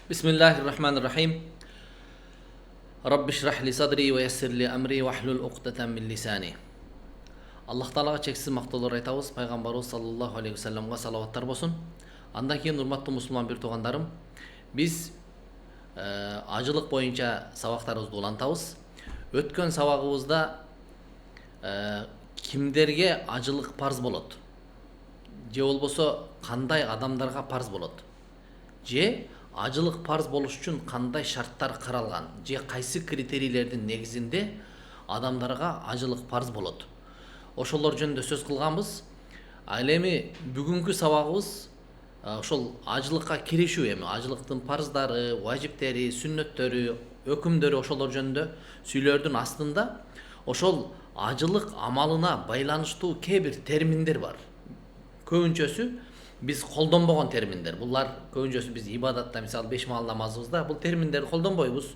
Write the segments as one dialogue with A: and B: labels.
A: Bismillahirrahmanirrahim. Rabbi şrah li sadri ve yessir li amri ve hlul uqdatan min lisani. Аллах Таалага чексиз мактоолор айтабыз. Пайгамбарыбыз саллаллаху алейхи вассаламга салаваттар болсун. Андан кийин урматтуу мусулман бир туугандарым, биз ажылык боюнча сабактарыбызды улантабыз. Өткөн сабагыбызда кимдерге ажылык парз болот? Же болбосо кандай адамдарга парз болот? Же ажылык парз болуш үчүн кандай шарттар каралган? Же кайсы критерийлердин негизинде адамдарга ажылык парз болот? Ошолор жөнүндө сөз кылганбыз. Ал эми бүгүнкү сабагыбыз ошол ажылыкка киришүү, эми ажылыктын парздары, важиптери, сүннөттөрү, өкүмдөрү ошолор жөнүндө сүйлөрдүн астында ошол ажылык амалына байланыштуу кээ бир терминдер бар. Көбүнчөсү биз колдонбогон терминдер. Булар көбүнчөсү биз ибадатта, мисалы 5 маал намазыбызда бул терминдерди колдонбойбуз.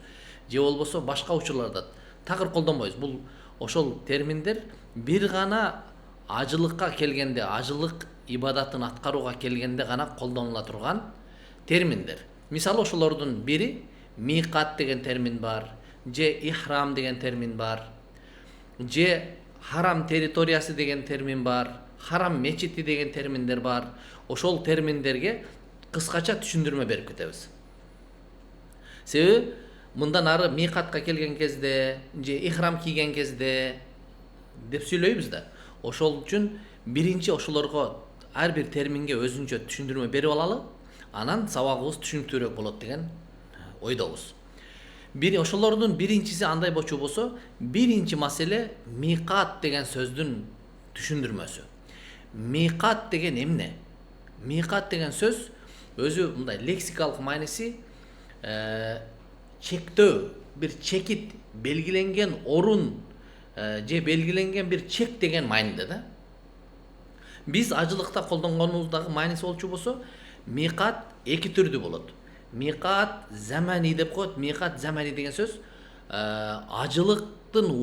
A: Же болбосо башка учурларда такыр колдонбойбуз. Бул ошол терминдер бир гана ажылыкка келгенде, ажылык ибадатын аткарууга келгенде гана колдонула турган терминдер. Мисалы ошолордун бири миқат деген термин бар, же ихрам деген термин бар, же харам территориясы деген термин бар, харам мечити деген терминдер бар. Ошол терминдерге кыскача түшүндүрмө берип кетебиз. Себеби мындан ары миқатка келген кезде, же ихрам кийген кезде деп сүйлөйбүз да. Ошол үчүн биринчи ошолорго ар бир терминге өзүнчө түшүндүрмө берип алалы, анан сабагыбыз түшүнүктүүрөөк болот деген ойдобуз. Ошолордун биринчиси андай болчу болсо, биринчи маселе миқат деген сөздүн түшүндүрмөсү. Миқат деген эмне? Миқат деген сөз өзү мындай лексикалык мааниси чектөө, бир чекит, белгиленген орун же белгиленген бир чек деген мааниде да. Биз ажылыкта колдонгонубуздагы мааниси болчу болсо, миқат эки түрдүү болот. Миқат замани деп коет. Миқат замани деген сөз ажылыктын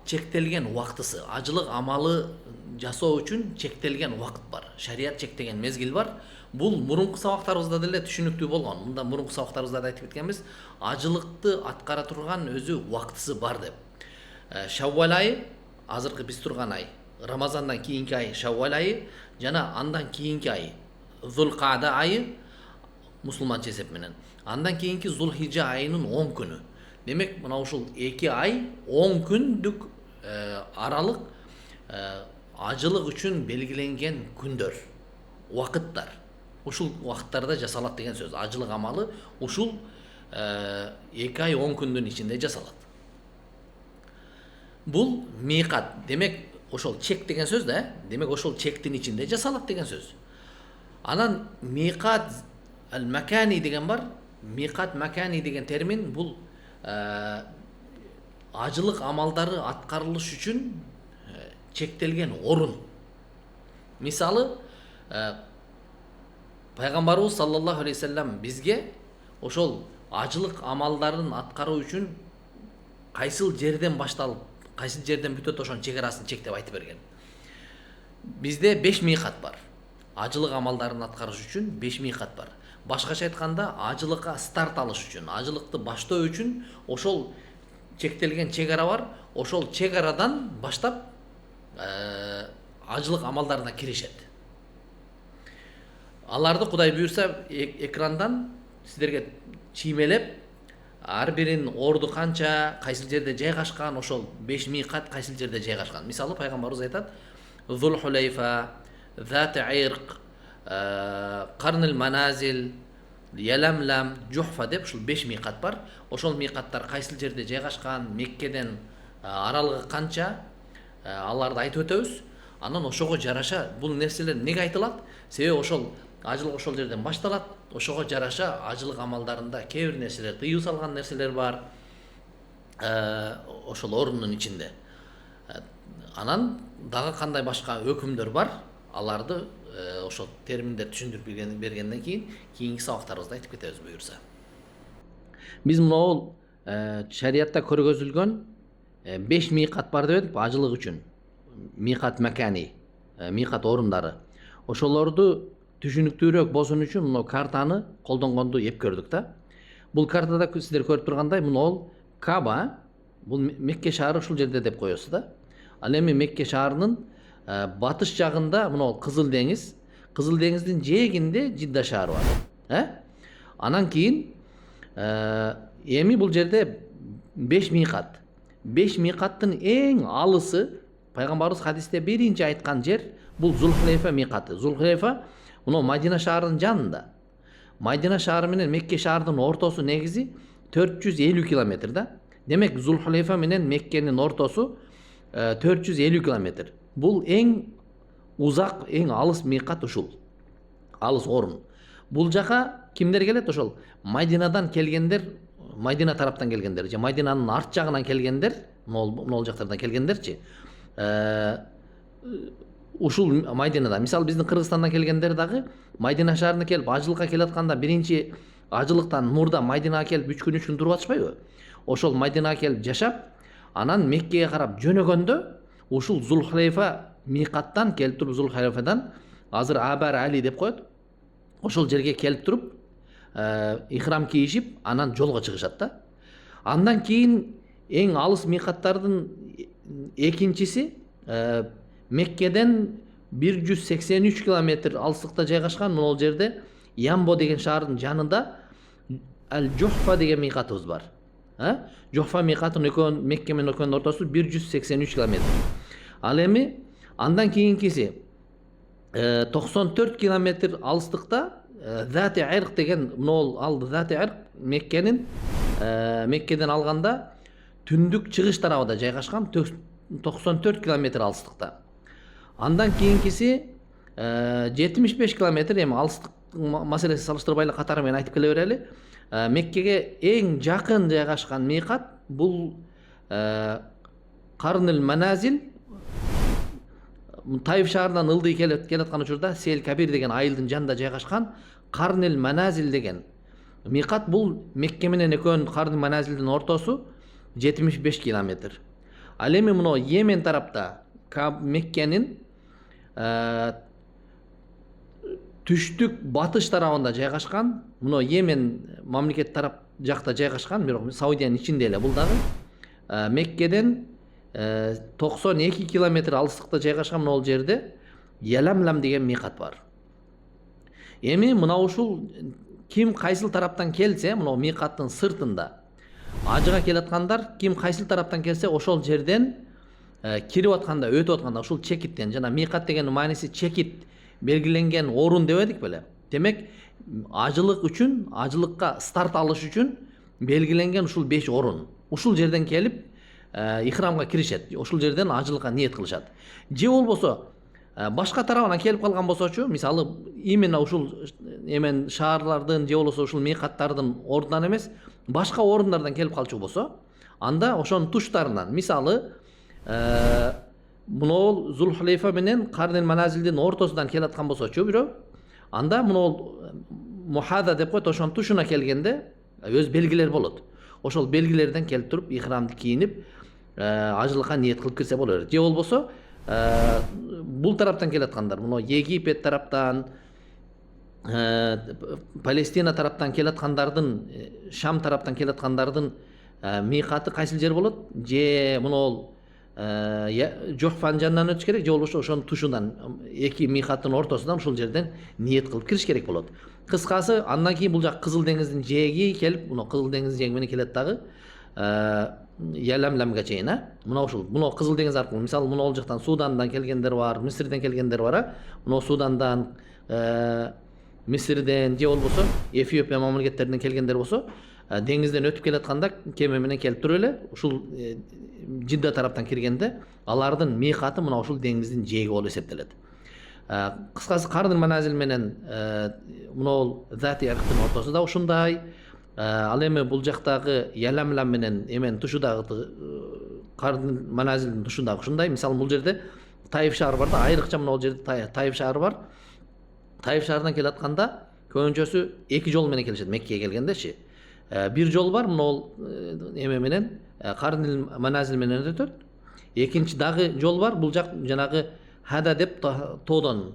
A: чектелген убактысы, ажылык амалы жасоо үчүн чектелген убакыт бар. Шарият чектеген мезгил бар. Бул мурунку сабактарыбызда деле түшүнүктүү болгон. Мында мурунку сабактарыбызда айтып кеткенбиз, ажылыкты аткара турган өзү убактысы бар деп. Шаввал айы, азыркы биз турган ай, Рамазандан кийинки ай Шаввал айы, жана андан кийинки ай Зулкада айы мусулманча эсеп менен. Андан кийинки Зулхижа айынын 10 күнү. Демек, мына ушул 2 ай 10 күндүк аралык ажылык үчүн белгиленген күндөр, убакыттар. Ушул убакыттарда жасалат деген сөз. Ажылык амалы ушул 2 ай 10 күндүн ичинде жасалат. Бул миқат. Демек, ошол чек деген сөз да, демек ошол чектин ичинде жасалат деген сөз. Анан миқат ал-макани деген бар. Миқат макани деген термин бул ажылык амалдары аткарылыш үчүн чектелген орун. Мисалы, пайгамбарыбыз саллаллаху алейхи вассалам бизге ошол ажылык амалдарын аткаруу үчүн кайсыл жерден башталып, кайсыл жерден бүтөт ошонун чек арасын чектеп айтып берген. Бизде 5 миқат бар. Ажылык амалдарын аткарыш үчүн 5 миқат бар. Башкача айтканда, ажылыкка старт алыш үчүн, ажылыкты баштоо үчүн ошол чектелген чек ара бар. Ошол чек арадан баштап ажылык амалдарына киришет. Аларды Кудай буйрса экрандан сиздерге чиймелеп, ар бирин орду канча, кайсыл жерде жайгашкан, ошол 5 миқат кайсыл жерде жайгашкан. Мисалы, пайгамбарыбыз айтат: Зулхулайфа, Зат Айрк, Карныл Маназил, Яламлам, Жухфа деп ушул 5 миқат бар. Ошол миқаттар кайсыл жерде жайгашкан, Меккеден аралыгы канча, аларды айтып өтөбүз. Анан ошого жараша бул нерселер неге айтылат? Себеби ошол ажылык ошол жерден башталат. Ошого жараша ажылык амалдарында кээ бир нерселер, тыюу салган нерселер бар ошол орунун ичинде. Анан дагы кандай башка өкүмдөр бар, аларды ошол терминдер түшүндүрүп бергенден кийинки сабактарыбызда айтып кетебиз буюрса. Биз могул шариятта көргөзүлгөн 5 миқат бар деп едик ажылык үчүн. Миқат макани, миқат орундары. Ошолорду түшүнүктүүрөөк болсун үчүн мына картаны колдонгонду эп көрдүк да. Бул картада сиздер көрүп тургандай мына Каба, бул Мекке шаары ушул жерде деп коесуз да. Ал эми Мекке шаарынын батыш жагында мына Кызыл деңиз, Кызыл деңиздин жээгинде Жидда шаары бар. Анан кийин эми бул жерде 5 мыйкат. 5 мыйкаттын эң алысы пайгамбарыбыз хадисте биринчи айткан жер бул Зулхулейфа мыйкаты. Зулхулейфа мына Мадина шаарынын жанында. Мадина шаары менен Мекке шаарынын ортосу негизи 450 километр да. Демек Зулхулейфа менен Меккенин ортосу 450 километр. Бул эң узак, эң алыс мыйкат ушул. Алыс орун. Бул жака кимдер келет? Ошол Мадинадан келгендер, Мадина тараптан келгендер же Мадинанын арт жагынан келгендер, могул жактардан келгендерчи. Ушул Мадинада, мисалы биздин Кыргызстандан келгендер дагы Мадина шаарына келип ажылыкка келатканда биринчи ажылыктан мурда Мадинага келип 3 күн туруп атышпайбы? Ошол Мадинага келип жашап, анан Меккеге карап жөнөгөндө ушул Зулхулейфа мыйкаттан келип туруп, Зулхулейфадан азыр Абар Али деп коет. Ошол жерге келип туруп ихрам кийишип, анан жолго чыгышат да. Андан кийин эң алыс мыйкаттардын экинчиси Меккеден 183 километр алыстыкта жайгашкан могул жерде Ямбо деген шаардын жанында Аль-Жухфа деген мыйкатыбыз бар. Жухфа мыйкатынын Мекке менен экөөнүн ортосу 183 километр. Ал эми андан кийинкиси 94 километр алыстыкта Зати Ирк деген могул ал Зати Ирк Меккеден алганда түндүк чыгыш тарабында жайгашкан 94 километр алыстыкта. Андан кийинкиси 75 километр, эми алыстык маселеси салыштырбай эле катары менен айтып келе берели. Меккеге эң жакын жайгашкан мыйкат бул Карныл Маназил. Таиф шаарынан ылдый келаткан учурда Сел Кабир деген айылдын жанында жайгашкан Карныл Маназил деген мыйкат. Бул Мекке менен экөөнүн Карныл Маназилдин ортосу 75 километр. Ал эми мына Йемен тарапта Меккенин түштүк батыш тарабында жайгашкан, мына Йемен мамлекет тарап жакта жайгашкан, бирок Саудиянын ичинде эле бул дагы. Меккеден 92 километр алыстыкта жайгашкан могул жерде Яламлам деген мыйкат бар. Эми мына ушул ким кайсыл тараптан келсе, мына мыйкаттын сыртында ажыга келаткандар ким кайсыл тараптан келсе ошол жерден кирип атканда, өтүп атканда ушул чекиттен, жана мыйкат дегендин мааниси чекит, белгиленген орун дебедик беле. Демек ажылык үчүн, ажылыкка старт алыш үчүн белгиленген ушул 5 орун. Ушул жерден келип ихрамга киришет. Ушул жерден ажылыкка ниет кылышат. Же болбосо башка тарабынан келип калган болсочу, мисалы именно ушул эмен шаарлардын же болбосо ушул мыйкаттардын ордунан эмес, башка орундардан келип калчу болсо, анда ошонун туштарынан, мисалы мына Зулхулейфа менен Карныл Маназилдин ортосунан келаткан болсочу бирөө, анда мына Мухада деп коет, ошонун тушуна келгенде өз белгилер болот. Ошол белгилерден келип туруп ихрамды кийинип ажылыкка ниет кылып кирсе болот. Же болбосо бул тараптан келаткандар, мына Египет тараптан, Палестина тараптан келаткандардын, Шам тараптан келаткандардын мыйкаты кайсыл жер болот? Же мына Жохфанын жанынан өтүш керек, же болбосо ошонун тушунан, эки мыйкаттын ортосунан ушул жерден ниет кылып кириш керек болот. Кыскасы, андан кийин бул жак Кызыл деңиздин жээги келип, мына Кызыл деңиздин жээги менен келет дагы Яламламга чейин, мына ушул, мына Кызыл деңиз аркылуу, мисалы мына ал жактан Судандан келгендер бар, Мисирден келгендер бар, мына Судандан, Мисирден же болбосо Эфиопия мамлекеттеринен келгендер болсо, деңизден өтүп келатканда кеме менен келип туруп эле ушул Жидда тараптан киргенде алардын мыйкаты мына ушул деңиздин жээги болуп эсептелет. Кыскасы Карныл Маназил менен мына Зати Ирктин ортосу да ушундай. Ал эми бул жактагы Яламлам менен эмен тушудагы Карныл Маназилдин тушундагы ушундай. Мисалы бул жерде Таиф шаары бар да, айрыкча мына бул жерде Таиф шаары бар. Таиф шаарынан келатканда көбүнчөсү эки жол менен келишет Меккеге келгендечи. Бир жол бар, мына эме менен Карныл Маназил менен өтөт. Экинчи дагы жол бар, бул жак жанагы Хада деп тоодон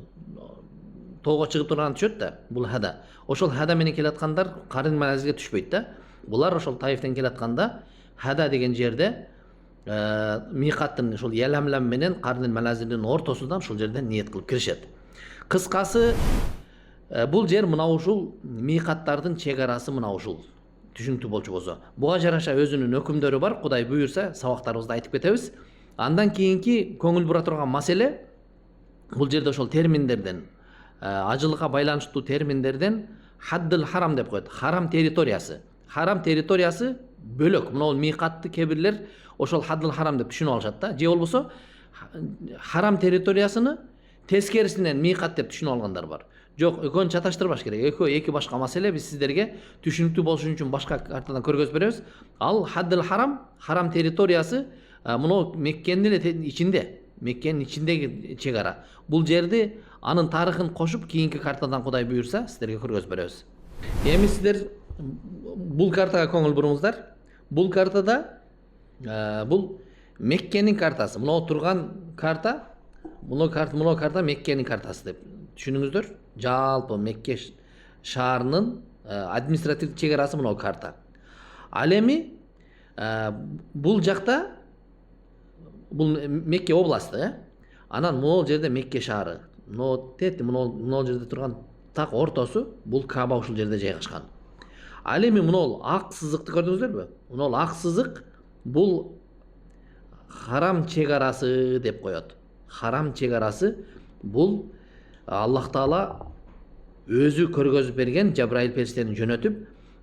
A: тоого чыгып турган түшөт да, бул Хада. Ошол Хада менен келаткандар Карныл Маназилге түшпөйт да. Булар ошол Таифтен келатканда Хада деген жерде миқаттын ошол Яламлам менен Карнил Маназилдин ортосунда ушул жерден ниет кылып киришет. Кыскасы бул жер мына ушул миқаттардын чек арасы мына ушул. Түшүнүктүү болчу болсо. Буга жараша өзүнүн өкүмдөрү бар. Кудай буйурса сабактарыбызда айтып кетебиз. Андан кийинки көңүл бура турган маселе бул жерде ошол терминдерден ажылыкка байланыштуу терминдерден хаддыл харам деп коет. Харам территориясы. Харам территориясы бөлөк. Мына бул миқатты кебирлер ошол хаддыл харам деп түшүнүп алышат да. Же болбосо харам территориясыны тескерисинен миқат деп түшүнүп алгандар бар. Жок, экөөнү чаташтырбаш керек. Экөө эки башка маселе. Биз сиздерге түшүнүктүү болуш үчүн башка картадан көргөзүп беребиз. Ал хаддыл харам, харам территориясы мына Меккенин эле ичинде. Меккенин ичиндеги чек ара. Бул жерди анын тарыхын кошуп кийинки картадан Кудай буйурса сиздерге көргөзүп беребиз. Эми сиздер бул картага көңүл буруңуздар. Бул картада бул Меккенин картасы. Мына турган карта, мына карта Меккенин картасы деп түшүнүңүздөр. Жалпы Мекке шаарынын административдик чек арасы мына карта. Ал эми бул жакта бул Мекке областы, анан мына жерде Мекке шаары. Мына жерде турган так ортосу бул Каба ушул жерде жайгашкан. Ал эми мына ак сызыкты көрдүңүздөрбү? Мына ак сызык бул харам чек арасы деп коет. Харам чек арасы бул Аллах Таала өзү көргөзүп берген, Жабраил периштени жөнөтүп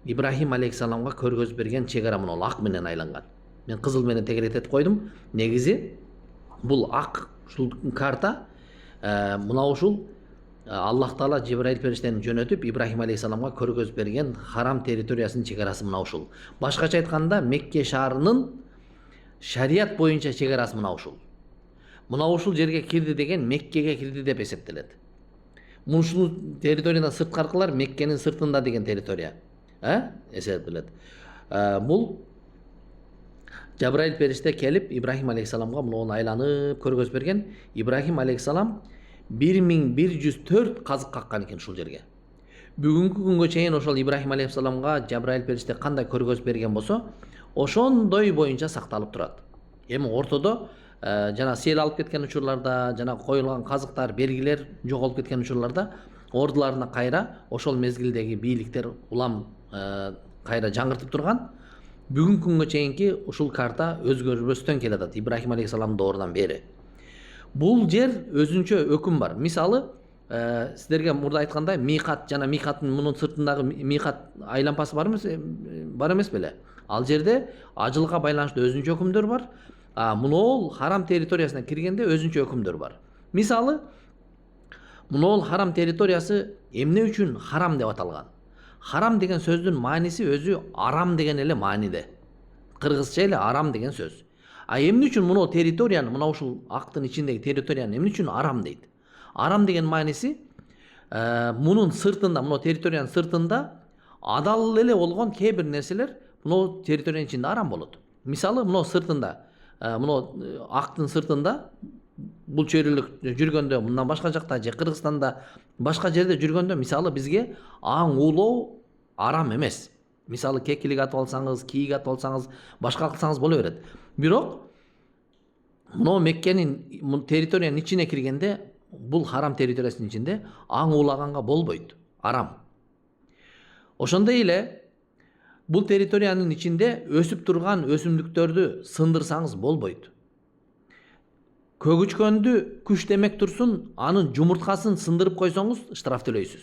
A: Ибрахим алейхиссаламга көргөзүп берген чек ара мына ак менен айланган. Мен кызыл менен тегеретип койдум. Негизи бул ак ушул карта мына ушул Аллах Таала Жабраил периштени жөнөтүп Ибрахим алейхиссаламга көргөзүп берген харам территориясынын чек арасы мына ушул. Башкача айтканда Мекке шаарынын шарият боюнча чек арасы мына ушул. Мына ушул жерге кирди деген Меккеге кирди деп эсептелет. Мушул территориядан сырткаркылар Меккенин сыртында деген территория эсептелет. Бул Жабраил периште келип Ибрахим алейхиссаламга муну айланып көргөзүп берген. Ибрахим алейхиссалам 1104 казык каккан экен ушул жерге. Бүгүнкү күнгө чейин ошол Ибрахим алейхиссаламга Жабраил периште кандай көргөзүп берген болсо, ошондой боюнча сакталып турат. Эми ортодо жана сел алып кеткен учурларда, жана коюлган казыктар, белгилер жоголуп кеткен учурларда ордуларына кайра ошол мезгилдеги бийликтер улам кайра жаңыртып турган. Бүгүнкү күнгө чейинки ушул карта өзгөрбөстөн келатат Ибрахим алейхиссаламдын доорунан бери. Бул жер өзүнчө өкүм бар. Мисалы, сиздерге мурда айткандай миқат жана миқаттын мунун сыртындагы миқат айланпасы бар эмес беле? Ал жерде ажылыкка байланыштуу өзүнчө өкүмдөр бар. Мунол харам территориясына киргенде өзүнчө өкүмдөр бар. Мисалы, мунол харам территориясы эмне үчүн харам деп аталган? Харам деген сөздүн мааниси өзү арам деген эле мааниде. Кыргызча эле арам деген сөз. Эмне үчүн муну территорияны, мына ушул актын ичиндеги территорияны эмне үчүн арам дейт? Арам деген мааниси мунун сыртында, мына территориянын сыртында адал эле болгон кээ бир нерселер мына территориянын ичинде арам болот. Мисалы, мына сыртында, мына актын сыртында бул чөйрөлүк жүргөндө, мындан башка жакта же Кыргызстанда башка жерде жүргөндө, мисалы бизге аң уулоо арам эмес. Мисалы кекилик атып алсаңыз, кийик атып алсаңыз, башка кылсаңыз боло берет. Бирок мына Меккенин территориянын ичине киргенде, бул харам территориясынын ичинде аң уулаганга болбойт, арам. Ошондой эле бул территориянын ичинде өсүп турган өсүмдүктөрдү сындырсаңыз болбойт. Көгүчкөндү күч демек турсун, анын жумурткасын сындырып койсоңуз штраф төлөйсүз.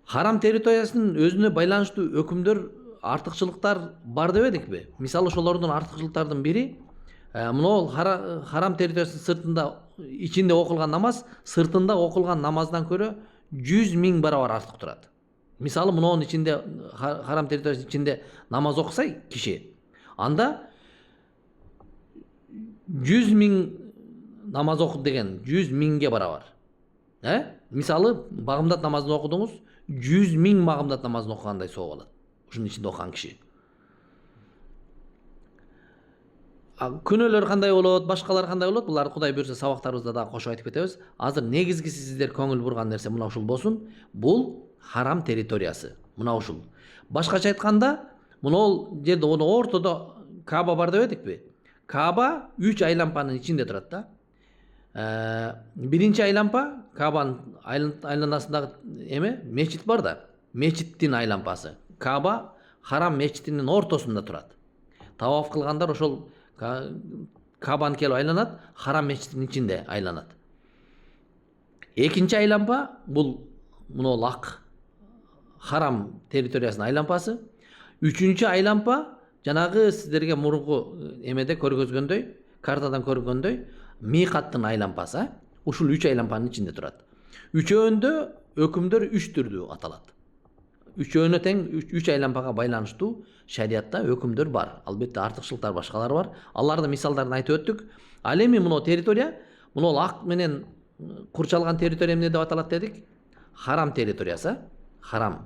A: Харам территориясынын өзүнө байланыштуу өкүмдөр, артыкчылыктар бар дебедикпи? Мисалы, ошолордун артыкчылыктардын бири мына харам территориясынын сыртында ичинде окулган намаз сыртында окулган намаздан көрө 100 000 барабар артык турат. Мисалы, мунун ичинде харам территориясынын ичинде намаз окуса киши, анда 100 000 намаз окуду деген 100 000ге барабар. Мисалы, багымдат намазын окудуңуз, 100 000 багымдат намазын окугандай соо болот. Ушунун ичинде окуган киши. Күнөөлөр кандай болот, башкалар кандай болот? Булар Кудай буйрса сабактарыбызда да кошуп айтып кетебиз. Азыр негизгиси сиздер көңүл бурган нерсе мына ушул болсун. Бул харам территориясы. мына ушул. Башкача айтканда, мынол жерде оны ортодо Кааба бар деп эдикпи? Кааба 3 айлампанын ичинде турат да. Биринчи айлампа Каабанын айланасындагы мечит бар да. Мечиттин айлампасы. Кааба Харам мечитинин ортосунда турат. Таваф кылгандар ошол Каабаны келип айланат, Харам мечитинин ичинде айланат. Экинчи айлампа бул мынол ак Харам территориясынын айлампасы. Үчүнчү айлампа жанагы сиздерге мурунку эмеде көргөзгөндөй, картадан көргөндөй, миқаттын айлампасы. Ушул 3 айлампанын ичинде турат. Үчөөндө өкүмдөр 3 түрдүү аталат. Үчөөнө тең 3 айлампага байланыштуу шариатта өкүмдөр бар. Албетте артыкчылыктар башкалар бар. Алардын мисалдарын айтып өттүк. Ал эми мына территория, мына ак менен курчалган территория эмне деп аталат дедик? Харам территориясы. Харам.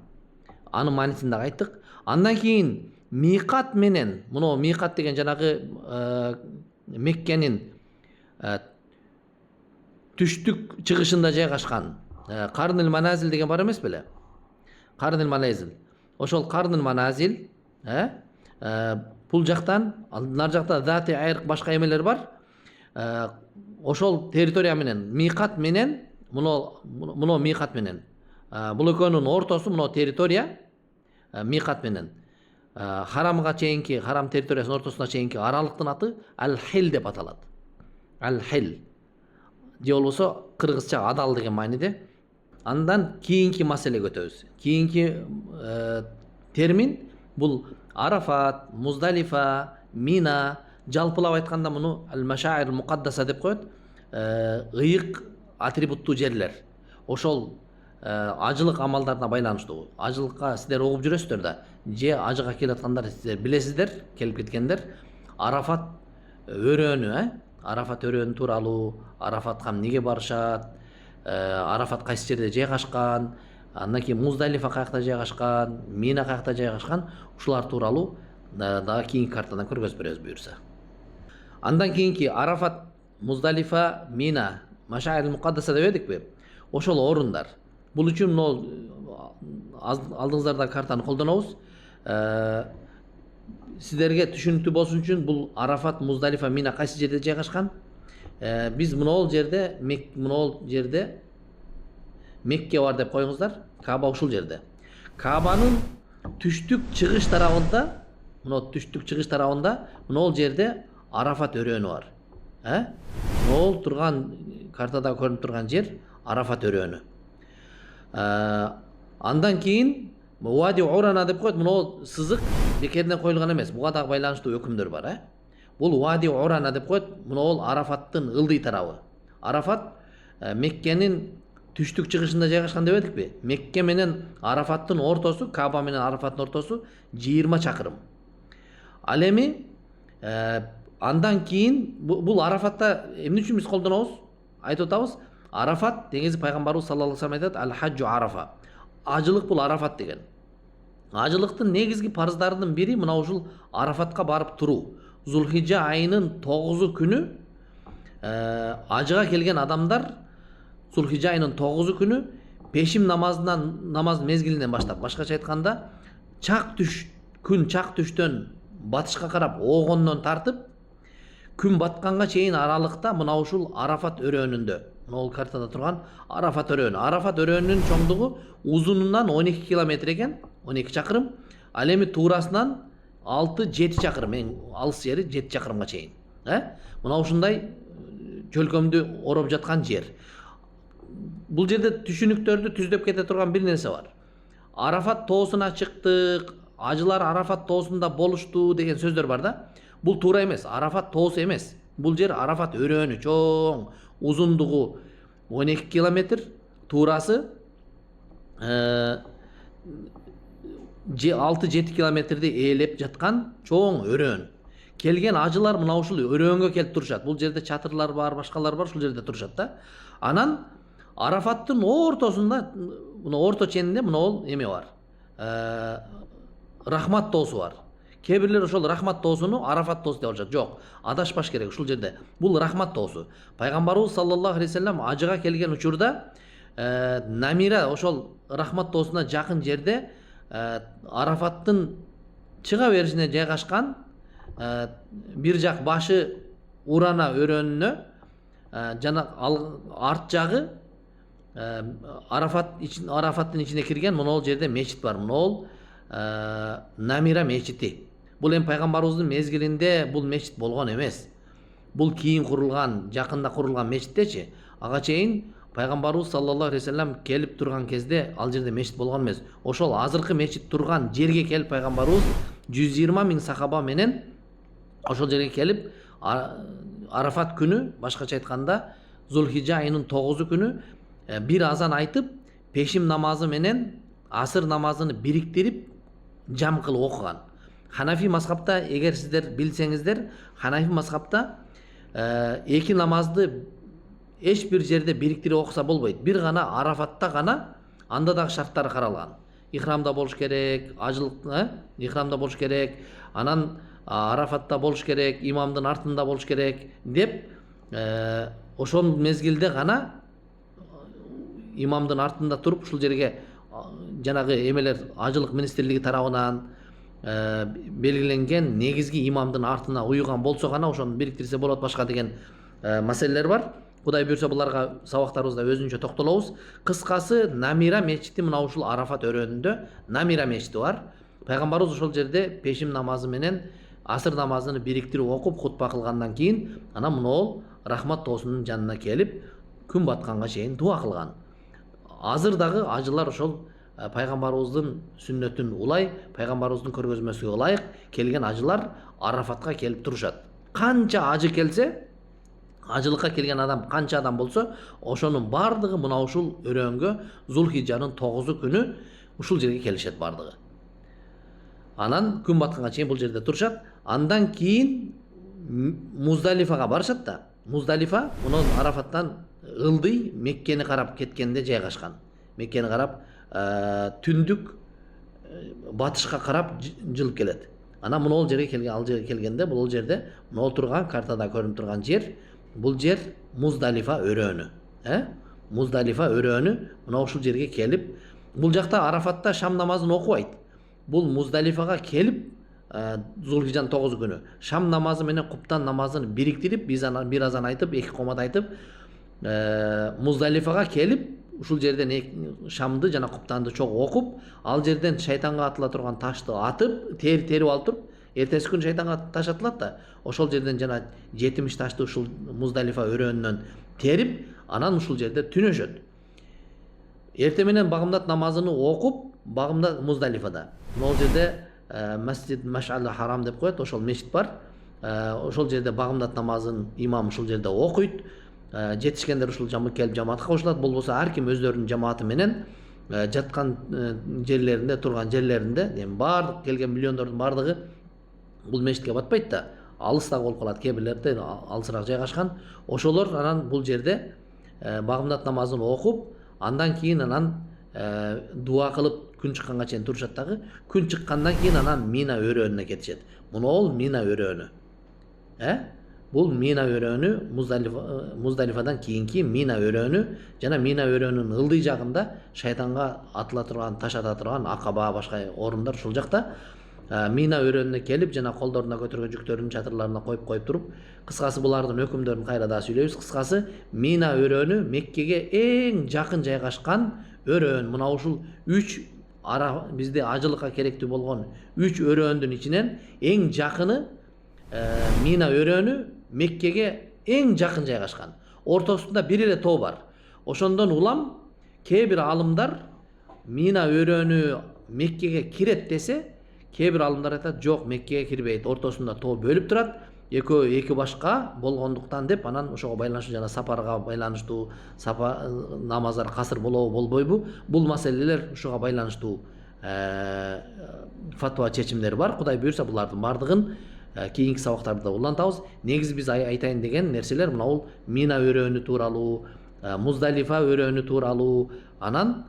A: Анын маанисин дагы айттык. Андан кийин миқат менен, мына миқат деген жанагы Меккенин түштүк чыгышында жайгашкан Карныл Маназил деген бар эмес беле? Карныл Маназил. Ошол Карныл Маназил, бул жактан, нар жакта Зати Айрк башка эмелер бар. Ошол территория менен, миқат менен, мына миқат менен. Бул экөөнүн ортосу мына территория, миқат менен. Харамга чейинки, Харам территориясынын ортосуна чейинки аралыктын аты Ал-Хил деп аталат. Ал-Хил. Же болбосо кыргызча адал деген мааниде. Андан кийинки маселеге өтөбүз. Кийинки термин бул Арафат, Муздалифа, Мина, жалпылап айтканда муну Ал-Машаир Мукаддаса деп коет. Ыйык атрибуттуу жерлер. Ошол ажылык амалдарына байланыштуу. Ажылыкка сиздер угуп жүрөсүздөр да. Же ажыга келип аткандар сиздер билесиздер, келип кеткендер. Арафат өрөөнү, Арафат өрөөнү тууралуу, Арафатка эмнеге барышат, Арафат кайсы жерде жайгашкан, андан кийин Муздалифа каякта жайгашкан, Мина каякта жайгашкан, ушулар тууралуу дагы кийинки картадан көргөзүп беребиз буюрса. Андан кийинки Арафат, Муздалифа, Мина, Машаир Мукаддаса деп эдикпи? Ошол орундар. Бул үчүн алдыңыздарда картаны колдонобуз. Сиздерге түшүнүктүү болсун үчүн бул Арафат, Муздалифа, Мина кайсы жерде жайгашкан? Биз мынол жерде Мекке бар деп коюңуздар. Кааба ушул жерде. Каабанын түштүк чыгыш тарабында, мынол жерде Арафат өрөөнү бар. Мынол турган картада көрүнүп турган жер Арафат өрөөнү. Андан кийин Вади Урана деп коет. Мынол сызык бекерден коюлган эмес. Буга дагы байланыштуу өкүмдөр бар, Бул Вади Урана деп коет. Мынол Арафаттын ылдый тарабы. Арафат Меккенин түштүк чыгышында жайгашкан деп эдикпи? Мекке менен Арафаттын ортосу, Кааба менен Арафаттын ортосу 20 чакырым. Ал эми андан кийин бул Арафатта эмне үчүн биз колдонобуз? Айтып атабыз. Арафат дегенде пайгамбарыбыз саллаллаху алейхи ва саллям айтат: "Ал-хаджу Арафа." Ажылык бул Арафат деген. Ажылыктын негизги парыздарынын бири мына ушул Арафатка барып туруу. Зулхижа айынын 9 күнү ажыга келген адамдар Зулхижа айынын 9 күнү пешим намаз мезгилинен баштап, башкача айтканда, күн чак түштөн батышка карап огондон тартып, күн батканга чейин аралыкта мына ушул Арафат өрөөнүндө, мына картада турган Арафат өрөөнү. Арафат өрөөнүнүн чоңдугу узунунан 12 километр экен, 12 чакырым. Ал эми туурасынан 6-7 чакырым, эң алыс жери 7 чакырымга чейин. Мына ушундай чөлкөмдү ороп жаткан жер. Бул жерде түшүнүктөрдү түздөп кете турган бир нерсе бар. Арафат тоосуна чыктык, ажылар Арафат тоосунда болушту деген сөздөр бар да. Бул туура эмес. Арафат тоосу эмес. Бул жер Арафат өрөөнү, чоң, узундугу 12 километр, туурасы 6-7 километрди ээлеп жаткан чоң өрөөн. Келген ажылар мына ушул өрөөнгө келип турушат. Бул жерде чатырлар бар, башкалар бар, ушул жерде турушат да. Анан Арафаттын ортосунда, мына орто ченинде мына ол эме бар. Рахмат тоосу бар. Кээ бирлер ошол Рахмат тоосуну Арафат тоосу деп атышат. Жок, адашпаш керек ушул жерде. Бул Рахмат тоосу. Пайгамбарыбыз саллаллаху алейхи ва саллям ажыга келген учурда намира ошол Рахмат тоосуна жакын жерде Арафаттын чыга беришине жайгашкан бир жак башы Урана өрөөнүнө жана арт жагы Арафаттын ичине кирген монол жерде мечит бар. Монол Намира мечити. Бул эми пайгамбарыбыздын мезгилинде бул мечит болгон эмес. Бул кийин курулган, жакында курулган мечиттечи. Ага чейин пайгамбарыбыз саллаллаху алейхи вассалам келип турган кезде ал жерде мечит болгон эмес. Ошол азыркы мечит турган жерге келип пайгамбарыбыз 120 000 сахаба менен ошол жерге келип Арафат күнү, башкача айтканда Зулхижа айынын 9 күнү бир азан айтып, пешим намазы менен асыр намазыны бириктирип жам кылып окуган. Ханафи мазхабта, эгер сиздер билсеңиздер, Ханафи мазхабта эки намазды эч бир жерде бириктирип окуса болбойт. Бир гана Арафатта гана, анда дагы шарттары каралган. Ихрамда болуш керек, ажылык, ихрамда болуш керек, анан Арафатта болуш керек, имамдын артында болуш керек деп, ошол мезгилде гана имамдын артында туруп ушул жерге жанагы эмелер ажылык министрлиги тарабынан белгиленген негизги имамдын артына уюган болсо гана ошону бириктирсе болот, башка деген маселелер бар. Кудай буйрса буларга сабактарыбызда өзүнчө токтолобуз. Кыскасы, Намира мечити мына ушул Арафат өрөөнүндө Намира мечити бар. Пайгамбарыбыз ошол жерде пешим намазы менен асыр намазыны бириктирип окуп хутба кылгандан кийин анан монол рахмат тоосунун жанына келип күн батканга чейин дуа кылган. Азыр дагы ажылар ошол пайгамбарыбыздын сүннөтүн улай, пайгамбарыбыздын көргөзмөсүгө ылайык келген ажылар Арафатка келип турушат. Канча ажы келсе, ажылыкка келген адам канча адам болсо, ошонун бардыгы мына ушул өрөөнгө Зулхижанын 9 күнү ушул жерге келишет бардыгы. Анан күн батканга чейин бул жерде турушат. Андан кийин Муздалифага барышат да. Муздалифа муну Арафаттан ылдый Меккени карап кеткенде жайгашкан. Меккени карап түндүк батышка карап жылып келет. Анан мунул жерге келген, ал жерге келгенде бул жерде мунул турган картада көрүнүп турган жер, бул жер Муздалифа өрөөнү. Муздалифа өрөөнү мына ушул жерге келип, бул жакта Арафатта шам намазын окубайт. Бул Муздалифага келип Зулхижанын 9 күнү шам намазы менен куптан намазын бириктирип, бир азан айтып, эки комат айтып, Муздалифага келип, ушул жерден шамды жана куптанды чогуу окуп, ал жерден шайтанга атыла турган ташты атып, терип алып туруп, эртеси күнү шайтанга таш атылат да, ошол жерден жана 70 ташты ушул Муздалифа өрөөнүнөн терип, анан ушул жерде түнөшөт. Эрте менен багымдат намазыны окуп, багымда Муздалифада. Могул жерде Масжид Маш'ал Харам деп коет, ошол мечит бар. Ошол жерде багымдат намазын имам ушул жерде окуйт. Жетишкендер ушул келип жамаатка кошулат. Болбосо ар ким өздөрүнүн жамааты менен жаткан жерлеринде, турган жерлеринде, баардык келген миллиондордун баардыгы бул мечитке батпайт да. Алыстагы болуп калат, кээ бирлерде алысыраак жайгашкан. Ошолор анан бул жерде багымдат намазын окуп, андан кийин анан дуа кылып күн чыкканга чейин турушат дагы. Күн чыккандан кийин анан Мина өрөөнүнө кетишет. Мунул Мина өрөөнү. Бул Мина өрөөнү, Муздалифадан кийинки Мина өрөөнү жана Мина өрөөнүнүн ылдый жагында шайтанга атыла турган, таш ата турган Акаба, башка орундар ушул жакта. Мина өрөөнүнө келип жана колдоруна көтөргөн жүктөрүн чатырларына коюп туруп, кыскасы булардын өкүмдөрүн кайра да сүйлөйбүз. Кыскасы, Мина өрөөнү Меккеге эң жакын жайгашкан өрөөн. Мына ушул 3 бизде ажылыкка керектүү болгон 3 өрөөндүн ичинен эң жакыны Мина өрөөнү Меккеге эң жакын жайгашкан. Ортосунда бир эле тоо бар. Ошондон улам кээ бир алымдар Мина өрөөнү Меккеге кирет десе, кээ бир алымдар айтат, жок, Меккеге кирбейт. Ортосунда тоо бөлүп турат. Экөө эки башка болгондуктан деп, анан ошого байланыштуу жана сапарга байланыштуу намаздар касыр болобу, болбойбу? Бул маселелер ушуга байланыштуу фатва чечимдери бар. Кудай буйрса булардын бардыгын кийинки сабактарда улантабыз. Негизи биз айтайын деген нерселер мына Мина өрөөнү тууралуу, Муздалифа өрөөнү тууралуу, анан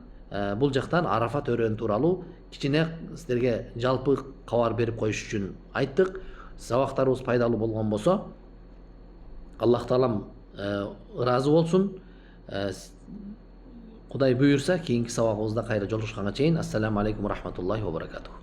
A: бул жактан Арафат өрөөнү тууралуу кичине сиздерге жалпы кабар берип коюш үчүн айттык. Сабактарыбыз пайдалуу болгон болсо, Аллах Таалам ыраазы болсун. Құдай бұйырса, кейінгі сабағымызда қайра жолыққанға чейін. Ассаламу алейкум рахматуллахи ва баракатух.